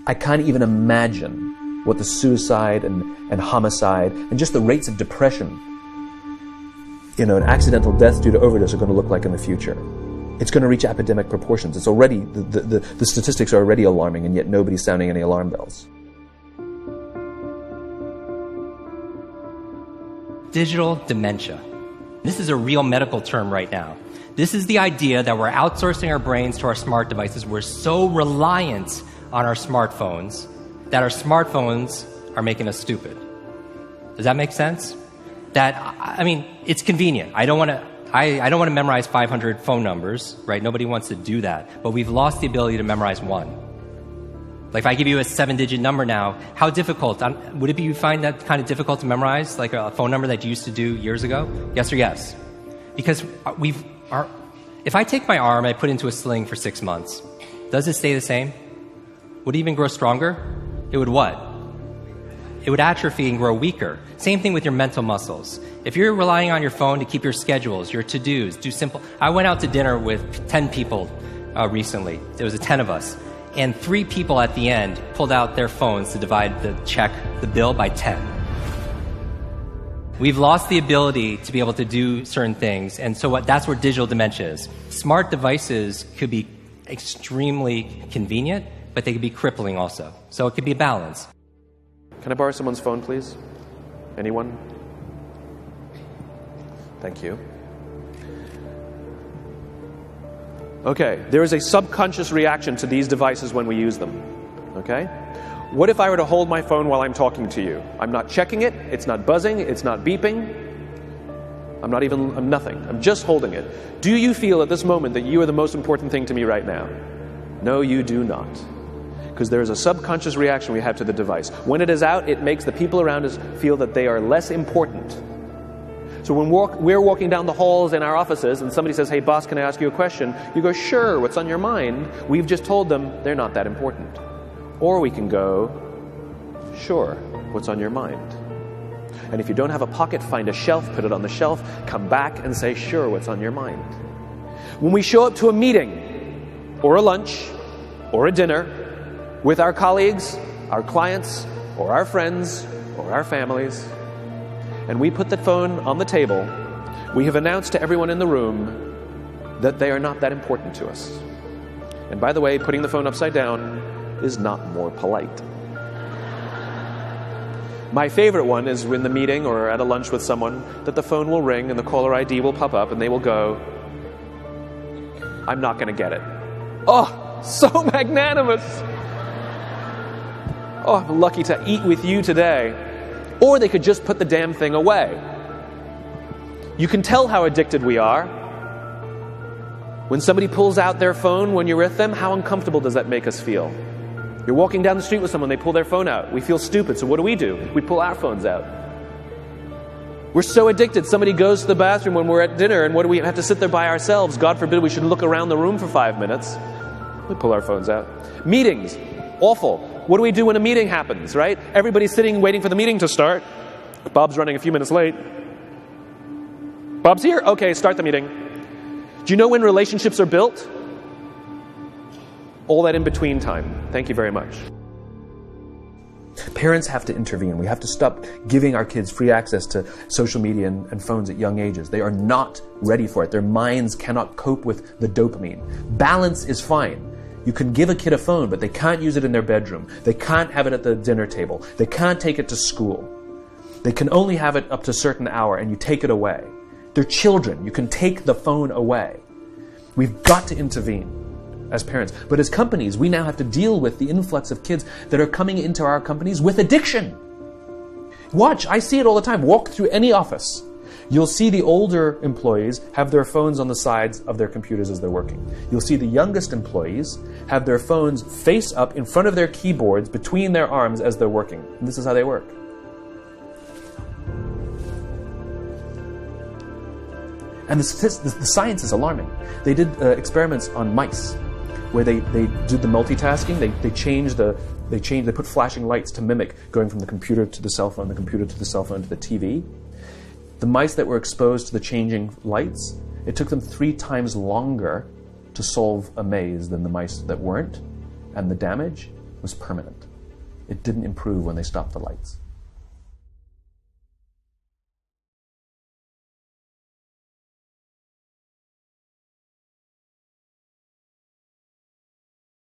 I can't even imagine what the suicide and homicide and just the rates of depression, and accidental deaths due to overdose are going to look like in the future. It's going to reach epidemic proportions. It's already, the statistics are already alarming, and yet nobody's sounding any alarm bells. Digital dementia. This is a real medical term right now. This is the idea that we're outsourcing our brains to our smart devices. We're so reliant on our smartphones that our smartphones are making us stupid. Does that make sense? It's convenient. I don't want to memorize 500 phone numbers, right? Nobody wants to do that. But we've lost the ability to memorize one. Like if I give you a 7-digit number now, how difficult? Would it be you find that kind of difficult to memorize, like a phone number that you used to do years ago? Yes or yes? Because if I take my arm and I put it into a sling for 6 months, does it stay the same? Would it even grow stronger? It would what? It would atrophy and grow weaker. Same thing with your mental muscles. If you're relying on your phone to keep your schedules, your to-dos, I went out to dinner with 10 people recently. There was 10 of us. And 3 people at the end pulled out their phones to divide the bill by 10. We've lost the ability to be able to do certain things, and so that's where digital dementia is. Smart devices could be extremely convenient, but they could be crippling also. So it could be a balance. Can I borrow someone's phone, please? Anyone? Thank you. Okay, there is a subconscious reaction to these devices when we use them. Okay? What if I were to hold my phone while I'm talking to you? I'm not checking it, it's not buzzing, it's not beeping. I'm nothing. I'm just holding it. Do you feel at this moment that you are the most important thing to me right now? No, you do not. Because there is a subconscious reaction we have to the device. When it is out, it makes the people around us feel that they are less important. So when we're walking down the halls in our offices and somebody says, "Hey boss, can I ask you a question?" You go, "Sure, what's on your mind?" We've just told them they're not that important. Or we can go, "Sure, what's on your mind?" And if you don't have a pocket, find a shelf, put it on the shelf, come back and say, "Sure, what's on your mind?" When we show up to a meeting or a lunch or a dinner with our colleagues, our clients, or our friends, or our families, and we put the phone on the table, we have announced to everyone in the room that they are not that important to us. And by the way, putting the phone upside down is not more polite. My favorite one is in the meeting or at a lunch with someone that the phone will ring and the caller ID will pop up and they will go, "I'm not going to get it." Oh, so magnanimous. Oh, I'm lucky to eat with you today. Or they could just put the damn thing away. You can tell how addicted we are. When somebody pulls out their phone when you're with them, how uncomfortable does that make us feel? You're walking down the street with someone, they pull their phone out. We feel stupid, so what do? We pull our phones out. We're so addicted. Somebody goes to the bathroom when we're at dinner, and what do we have to sit there by ourselves? God forbid we should look around the room for 5 minutes. We pull our phones out. Meetings, awful. What do we do when a meeting happens, right? Everybody's sitting waiting for the meeting to start. Bob's running a few minutes late. Bob's here? Okay, start the meeting. Do you know when relationships are built? All that in between time. Thank you very much. Parents have to intervene. We have to stop giving our kids free access to social media and phones at young ages. They are not ready for it. Their minds cannot cope with the dopamine. Balance is fine. You can give a kid a phone, but they can't use it in their bedroom. They can't have it at the dinner table. They can't take it to school. They can only have it up to a certain hour, and you take it away. They're children. You can take the phone away. We've got to intervene as parents. But as companies, we now have to deal with the influx of kids that are coming into our companies with addiction. Watch, I see it all the time. Walk through any office. You'll see the older employees have their phones on the sides of their computers as they're working. You'll see the youngest employees have their phones face up in front of their keyboards between their arms as they're working. And this is how they work. And the science is alarming. They did experiments on mice where they did the multitasking. They put flashing lights to mimic going from the computer to the cell phone, the computer to the cell phone to the TV. The mice that were exposed to the changing lights, it took them 3 times longer to solve a maze than the mice that weren't. And the damage, was permanent. It didn't improve when they stopped the lights.